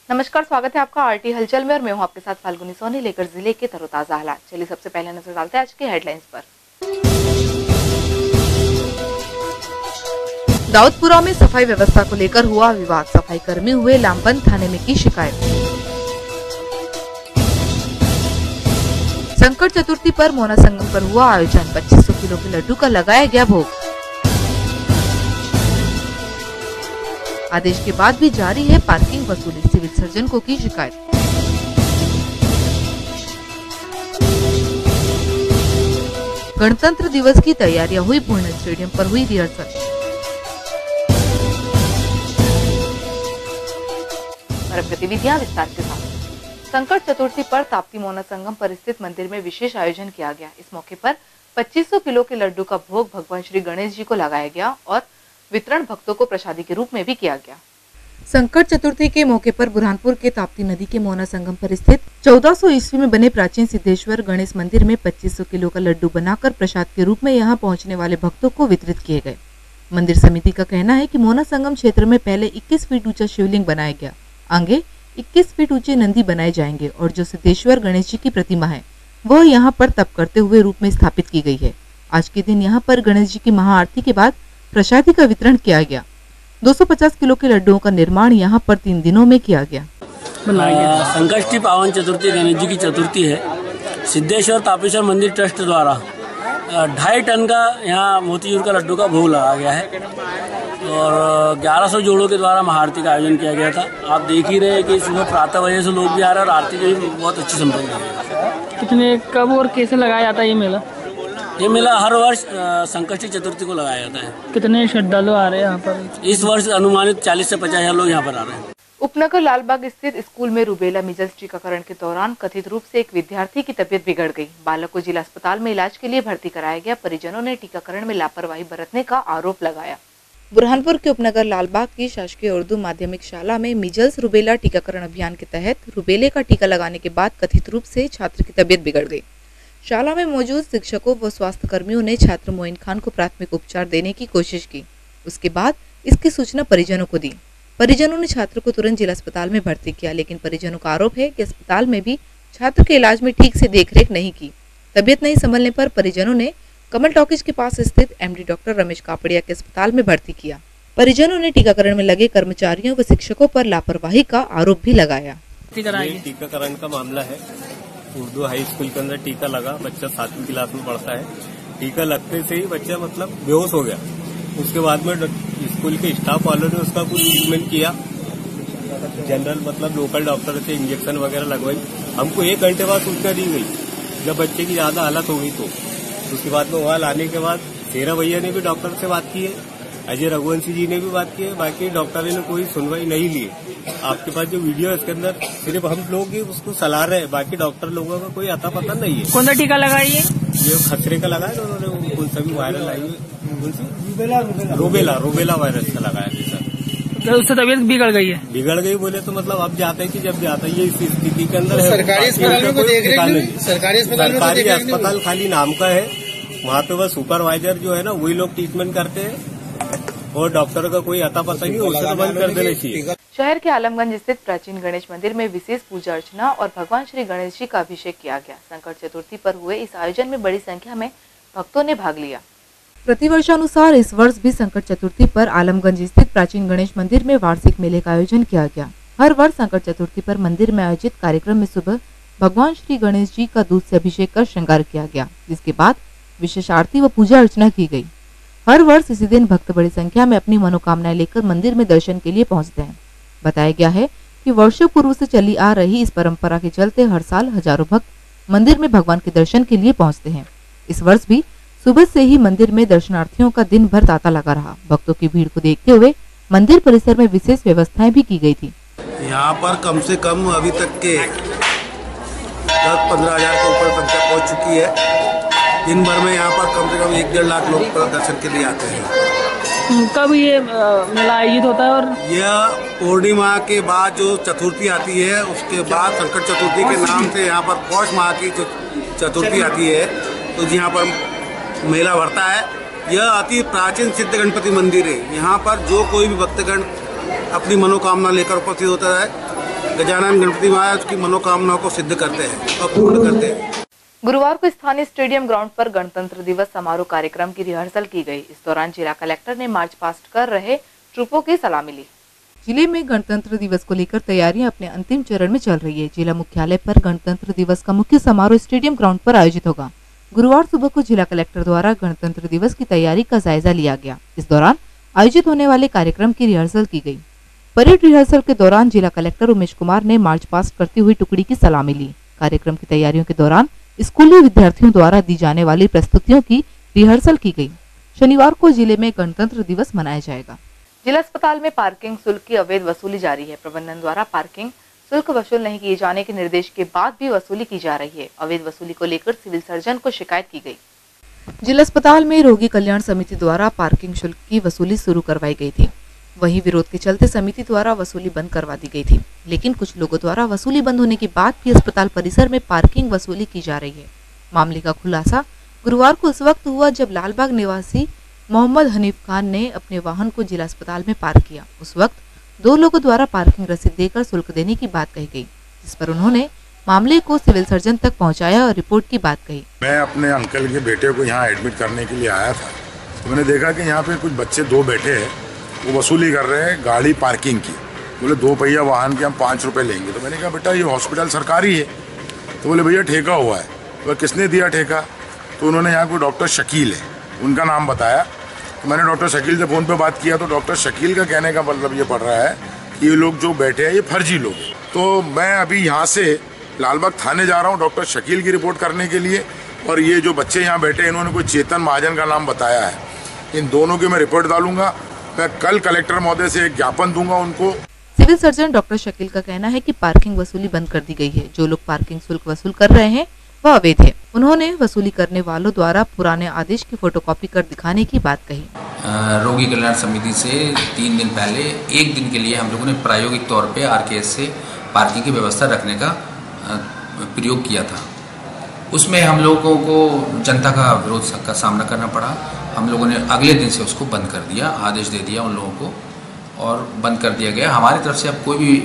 नमस्कार, स्वागत है आपका आरटी हलचल में और मैं हूं आपके साथ फाल्गुनी सोनी लेकर जिले के तरोताजा हालात। चलिए सबसे पहले नजर डालते हैं आज के हेडलाइंस पर। दाऊदपुरा में सफाई व्यवस्था को लेकर हुआ विवाद, सफाई कर्मी हुए लामबंद, थाने में की शिकायत। संकट चतुर्थी पर मोना संगम पर हुआ आयोजन, 2500 किलो के लड्डू का लगाया गया भोग। आदेश के बाद भी जारी है पार्किंग वसूली, सिविल सर्जन को की शिकायत। गणतंत्र दिवस की तैयारियां हुई पूर्ण, स्टेडियम पर हुई रिहर्सल। और गतिविधियां विस्तार के साथ। संकट चतुर्थी पर ताप्ती मोना संगम पर स्थित मंदिर में विशेष आयोजन किया गया। इस मौके पर 2500 किलो के लड्डू का भोग भगवान श्री गणेश जी को लगाया गया और वितरण भक्तों को प्रसादी के रूप में भी किया गया। संकट चतुर्थी के मौके पर बुरहानपुर के ताप्ती नदी के मोना संगम पर स्थित 1400 ईस्वी में बने प्राचीन सिद्धेश्वर गणेश मंदिर में 2500 किलो का लड्डू बनाकर प्रसाद के रूप में यहां पहुंचने वाले भक्तों को वितरित किए गए। मंदिर समिति का कहना है कि मोना संगम क्षेत्र में पहले 21 फीट ऊंचा शिवलिंग बनाया गया, आगे 21 फीट ऊंचे नंदी बनाए जाएंगे और जो सिद्धेश्वर गणेश जी की प्रतिमा है वह यहाँ पर तप करते हुए रूप में स्थापित की गई है। आज के दिन यहाँ पर गणेश जी की महाआरती के बाद प्रसादी का वितरण किया गया। 250 किलो के लड्डुओं का निर्माण यहाँ पर 3 दिनों में किया गया। संकष्टी पावन चतुर्थी गणेश जी की चतुर्थी है। सिद्धेश्वर तापेश्वर मंदिर ट्रस्ट द्वारा 2.5 टन का यहाँ मोतीचूर का लड्डू का भोग लगाया गया है और 1100 जोड़ों के द्वारा महाआरती का आयोजन किया गया था। आप देख ही रहे हैं कि सुबह प्रातः बजे से लोग भी आ रहे हैं और आरती भी बहुत अच्छी संपन्न है। कितने कब और कैसे लगाया जाता है ये मेला? ये मेला हर वर्ष संकष्टी चतुर्थी को लगाया जाता है। कितने श्रद्धालु आ रहे हैं यहाँ पर? इस वर्ष अनुमानित 40 से 50 हजार लोग यहाँ पर आ रहे हैं। उपनगर लालबाग स्थित स्कूल में रूबेला मीजल्स टीकाकरण के दौरान कथित रूप से एक विद्यार्थी की तबीयत बिगड़ गई। बालक को जिला अस्पताल में इलाज के लिए भर्ती कराया गया। परिजनों ने टीकाकरण में लापरवाही बरतने का आरोप लगाया। बुरहानपुर के उपनगर लालबाग की शासकीय उर्दू माध्यमिक शाला में मीजल्स रूबेला टीकाकरण अभियान के तहत रूबेले का टीका लगाने के बाद कथित रूप से छात्र की तबीयत बिगड़ गई। शाला में मौजूद शिक्षकों व स्वास्थ्य कर्मियों ने छात्र मोइन खान को प्राथमिक उपचार देने की कोशिश की। उसके बाद इसकी सूचना परिजनों को दी। परिजनों ने छात्र को तुरंत जिला अस्पताल में भर्ती किया, लेकिन परिजनों का आरोप है कि अस्पताल में भी छात्र के इलाज में ठीक से देखरेख नहीं की। तबीयत नहीं संभलने पर परिजनों ने कमल टॉकीज के पास स्थित एमडी डॉक्टर रमेश कापड़िया के अस्पताल में भर्ती किया। परिजनों ने टीकाकरण में लगे कर्मचारियों व शिक्षकों पर लापरवाही का आरोप भी लगाया। टीकाकरण का मामला है। उर्दू हाई स्कूल के अंदर टीका लगा, बच्चा 7वीं क्लास में पढ़ता है। टीका लगते से ही बच्चा बेहोश हो गया। उसके बाद में स्कूल के स्टाफ वालों ने उसका कुछ ट्रीटमेंट किया, जनरल लोकल डॉक्टर से इंजेक्शन वगैरह लगवाई। हमको 1 घंटे बाद सूचना दी गई जब बच्चे की ज्यादा हालत हो गई तो उसके बाद में वहाँ लाने के बाद शेरा भैया ने भी डॉक्टर से बात की है, अजय रघुवंशी जी ने भी बात की है, बाकी डॉक्टर ने कोई सुनवाई नहीं ली। आपके पास जो वीडियो है उसके अंदर सिर्फ हम लोग ही उसको सलाह रहे हैं, बाकी डॉक्टर लोगों का कोई आता पता नहीं है। कौन सा टीका लगाइए? ये खतरे का लगाया उन्होंने, कौन सा भी वायरल आई रूबेला वायरस का लगाया है सर। तो उससे तबीयत बिगड़ गई है? बिगड़ गई बोले तो अब जाते हैं कि जब जाता है ये इस स्थिति के अंदर है। सरकारी अस्पताल खाली नाम का है, वहाँ पे बस सुपरवाइजर जो है ना वही लोग ट्रीटमेंट करते हैं और डॉक्टर का कोई आता पता नहीं, उसे बंद कर देना चाहिए। शहर के आलमगंज स्थित प्राचीन गणेश मंदिर में विशेष पूजा अर्चना और भगवान श्री गणेश जी का अभिषेक किया गया। संकट चतुर्थी पर हुए इस आयोजन में बड़ी संख्या में भक्तों ने भाग लिया। प्रतिवर्षानुसार इस वर्ष भी संकट चतुर्थी पर आलमगंज स्थित प्राचीन गणेश मंदिर में वार्षिक मेले का आयोजन किया गया। हर वर्ष संकट चतुर्थी पर मंदिर में आयोजित कार्यक्रम में सुबह भगवान श्री गणेश जी का दूध से अभिषेक कर श्रृंगार किया गया, जिसके बाद विशेष आरती व पूजा अर्चना की गई। हर वर्ष इसी दिन भक्त बड़ी संख्या में अपनी मनोकामनाएं लेकर मंदिर में दर्शन के लिए पहुंचते हैं। बताया गया है कि वर्षों पूर्व से चली आ रही इस परंपरा के चलते हर साल हजारों भक्त मंदिर में भगवान के दर्शन के लिए पहुंचते हैं। इस वर्ष भी सुबह से ही मंदिर में दर्शनार्थियों का दिन भर तांता लगा रहा। भक्तों की भीड़ को देखते हुए मंदिर परिसर में विशेष व्यवस्थाएं भी की गई थी। यहाँ पर कम से कम अभी तक के 10-15 हजार के ऊपर संख्या पहुँच चुकी है। दिन भर में यहाँ पर कम से कम 1-1.5 लाख लोग दर्शन के लिए आते हैं। कब ये मेला आयोजित होता है? और यह पूर्णिमा के बाद जो चतुर्थी आती है उसके बाद संकट चतुर्थी के नाम से यहाँ पर पौष माह की जो चतुर्थी आती है तो यहाँ पर मेला भरता है। यह अति प्राचीन सिद्ध गणपति मंदिर है। यहाँ पर जो कोई भी भक्तगण अपनी मनोकामना लेकर उपस्थित होता है गजानन गणपति महाराज की मनोकामनाओं को सिद्ध करते हैं और पूर्ण करते हैं। गुरुवार को स्थानीय स्टेडियम ग्राउंड पर गणतंत्र दिवस समारोह कार्यक्रम की रिहर्सल की गई। इस दौरान जिला कलेक्टर ने मार्च पास्ट कर रहे ट्रूपों की सलामी ली। जिले में गणतंत्र दिवस को लेकर तैयारियां अपने अंतिम चरण में चल रही है। जिला मुख्यालय पर गणतंत्र दिवस का मुख्य समारोह स्टेडियम ग्राउंड पर आयोजित होगा। गुरुवार सुबह को जिला कलेक्टर द्वारा गणतंत्र दिवस की तैयारी का जायजा लिया गया। इस दौरान आयोजित होने वाले कार्यक्रम की रिहर्सल की गई। परेड रिहर्सल के दौरान जिला कलेक्टर उमेश कुमार ने मार्च पास्ट करती हुई टुकड़ी की सलामी ली। कार्यक्रम की तैयारियों के दौरान स्कूली विद्यार्थियों द्वारा दी जाने वाली प्रस्तुतियों की रिहर्सल की गई। शनिवार को जिले में गणतंत्र दिवस मनाया जाएगा। जिला अस्पताल में पार्किंग शुल्क की अवैध वसूली जारी है। प्रबंधन द्वारा पार्किंग शुल्क वसूल नहीं किए जाने के निर्देश के बाद भी वसूली की जा रही है। अवैध वसूली को लेकर सिविल सर्जन को शिकायत की गई। जिला अस्पताल में रोगी कल्याण समिति द्वारा पार्किंग शुल्क की वसूली शुरू करवाई गई थी। वहीं विरोध के चलते समिति द्वारा वसूली बंद करवा दी गई थी, लेकिन कुछ लोगों द्वारा वसूली बंद होने के बाद भी अस्पताल परिसर में पार्किंग वसूली की जा रही है। मामले का खुलासा गुरुवार को उस वक्त हुआ जब लालबाग निवासी मोहम्मद हनीफ खान ने अपने वाहन को जिला अस्पताल में पार्क किया। उस वक्त 2 लोगों द्वारा पार्किंग रसीद देकर शुल्क देने की बात कही गई, जिस पर उन्होंने मामले को सिविल सर्जन तक पहुंचाया और रिपोर्ट की बात कही। मैं अपने अंकल के बेटे को यहाँ एडमिट करने के लिए आया था, तो मैंने देखा कि यहाँ पे कुछ बच्चे 2 बैठे हैं, वो वसूली कर रहे हैं गाड़ी पार्किंग की। बोले 2 पहिया वाहन के हम 5 रुपये लेंगे। तो मैंने कहा बेटा ये हॉस्पिटल सरकारी है। तो बोले भैया ठेका हुआ है। तो किसने दिया ठेका? तो उन्होंने यहाँ कोई डॉक्टर शकील है, उनका नाम बताया। तो मैंने डॉक्टर शकील से फ़ोन पे बात किया, तो डॉक्टर शकील का कहने का मतलब ये पड़ रहा है कि ये लोग जो बैठे हैं ये फर्जी लोग। तो मैं अभी यहाँ से लालबाग थाने जा रहा हूँ डॉक्टर शकील की रिपोर्ट करने के लिए। और ये जो बच्चे यहाँ बैठे हैं इन्होंने कोई चेतन महाजन का नाम बताया है। इन दोनों की मैं रिपोर्ट डालूंगा। मैं कल कलेक्टर महोदय से एक ज्ञापन दूंगा उनको। सिविल सर्जन डॉक्टर शकील का कहना है कि पार्किंग वसूली बंद कर दी गई है। जो लोग पार्किंग शुल्क वसूल कर रहे हैं वह अवैध है। उन्होंने वसूली करने वालों द्वारा पुराने आदेश की फोटोकॉपी कर दिखाने की बात कही। रोगी कल्याण समिति से 3 दिन पहले 1 दिन के लिए हम लोगों ने प्रायोगिक तौर पे आरकेएस से पार्किंग की व्यवस्था रखने का प्रयोग किया था। उसमें हम लोगों को जनता का विरोध का सामना करना पड़ा। हम लोगों ने अगले दिन से उसको बंद कर दिया, आदेश दे दिया उन लोगों को और बंद कर दिया गया। हमारी तरफ से अब कोई भी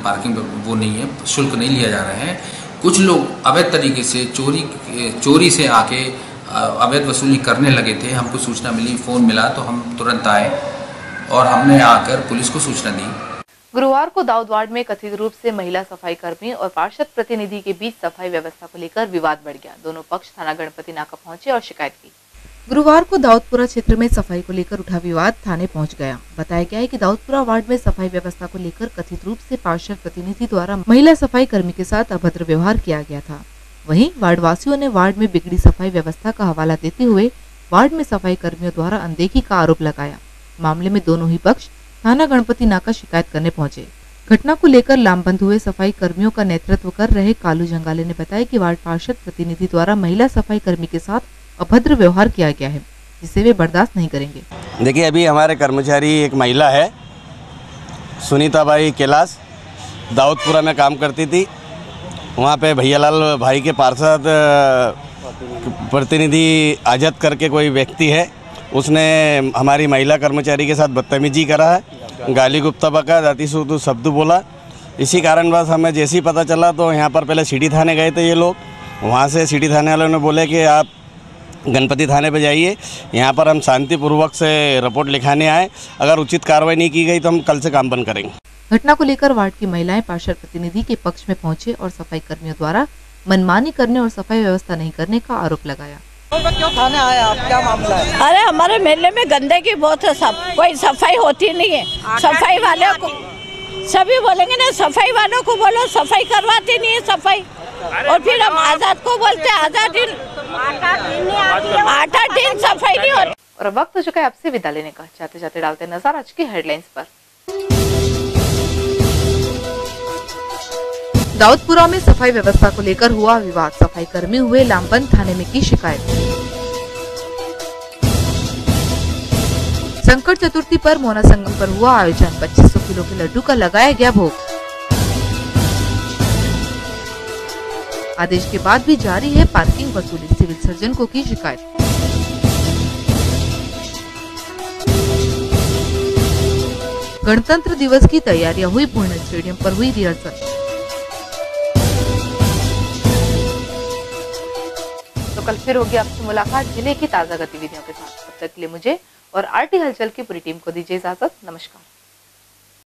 पार्किंग वो नहीं है, शुल्क नहीं लिया जा रहा है। कुछ लोग अवैध तरीके से चोरी से आके अवैध वसूली करने लगे थे। हमको सूचना मिली, फ़ोन मिला तो हम तुरंत आए और हमने आकर पुलिस को सूचना दी। गुरुवार को दाऊद वार्ड में कथित रूप से महिला सफाई कर्मी और पार्षद प्रतिनिधि के बीच सफाई व्यवस्था को लेकर विवाद बढ़ गया। दोनों पक्ष थाना गणपति नाका पहुंचे और शिकायत की। गुरुवार को दाऊदपुरा क्षेत्र में सफाई को लेकर उठा विवाद थाने पहुंच गया। बताया गया है कि दाऊदपुरा वार्ड में सफाई व्यवस्था को लेकर कथित रूप से पार्षद प्रतिनिधि द्वारा महिला सफाई कर्मी के साथ अभद्र व्यवहार किया गया था। वहीं वार्ड वासियों ने वार्ड में बिगड़ी सफाई व्यवस्था का हवाला देते हुए वार्ड में सफाई कर्मियों द्वारा अनदेखी का आरोप लगाया। मामले में दोनों ही पक्ष थाना गणपति नाका शिकायत करने पहुंचे। घटना को लेकर लामबंद हुए सफाई कर्मियों का नेतृत्व कर रहे कालू जंगाले ने बताया कि वार्ड पार्षद प्रतिनिधि द्वारा महिला सफाई कर्मी के साथ अभद्र व्यवहार किया गया है, जिसे वे बर्दाश्त नहीं करेंगे। देखिए, अभी हमारे कर्मचारी एक महिला है सुनीताबाई कैलाश, दाऊदपुरा में काम करती थी। वहाँ पे भैयालाल भाई के पार्षद प्रतिनिधि आजत करके कोई व्यक्ति है, उसने हमारी महिला कर्मचारी के साथ बदतमीजी करा है, गाली गुप्ता बका, जाति सूतु शब्द बोला। इसी कारणवश हमें जैसे ही पता चला तो यहाँ पर पहले सिटी थाने गए थे ये लोग। वहाँ से सिटी थाने वालों ने बोले कि आप गणपति थाने पे जाइए, यहाँ पर हम शांतिपूर्वक से रिपोर्ट लिखाने आए। अगर उचित कार्रवाई नहीं की गई तो हम कल से काम बंद करेंगे। घटना को लेकर वार्ड की महिलाएं पार्षद प्रतिनिधि के पक्ष में पहुंचे और सफाई कर्मियों द्वारा मनमानी करने और सफाई व्यवस्था नहीं करने का आरोप लगाया। क्यों थाने आए आप, क्या मामला है? अरे हमारे मेले में गंदगी बहुत है, सब कोई सफाई होती नहीं है। सफाई वाले को सभी बोलेंगे ना, सफाई वालों को बोलो, सफाई करवाती नहीं है सफाई। और फिर हम आजाद को बोलते हैं, आजाद दिन 8 दिन सफाई नहीं होती। और अब वक्त हो चुका है आपसे विदा लेने का। जाते जाते डालते नजर आज की हेडलाइंस पर। दाऊदपुरा में सफाई व्यवस्था को लेकर हुआ विवाद, सफाई कर्मी हुए लामबंद, थाने में की शिकायत। संकट चतुर्थी पर मोना संगम पर हुआ आयोजन, 2500 किलो के लड्डू का लगाया गया भोग। आदेश के बाद भी जारी है पार्किंग वसूली, सिविल सर्जन को की शिकायत। गणतंत्र दिवस की तैयारियां हुई पूर्ण, स्टेडियम पर हुई रिहर्सल। तो कल फिर होगी आपसे मुलाकात जिले की ताज़ा गतिविधियों के साथ। तब तक के लिए मुझे और आरटी हलचल की पूरी टीम को दीजिए इजाजत। नमस्कार।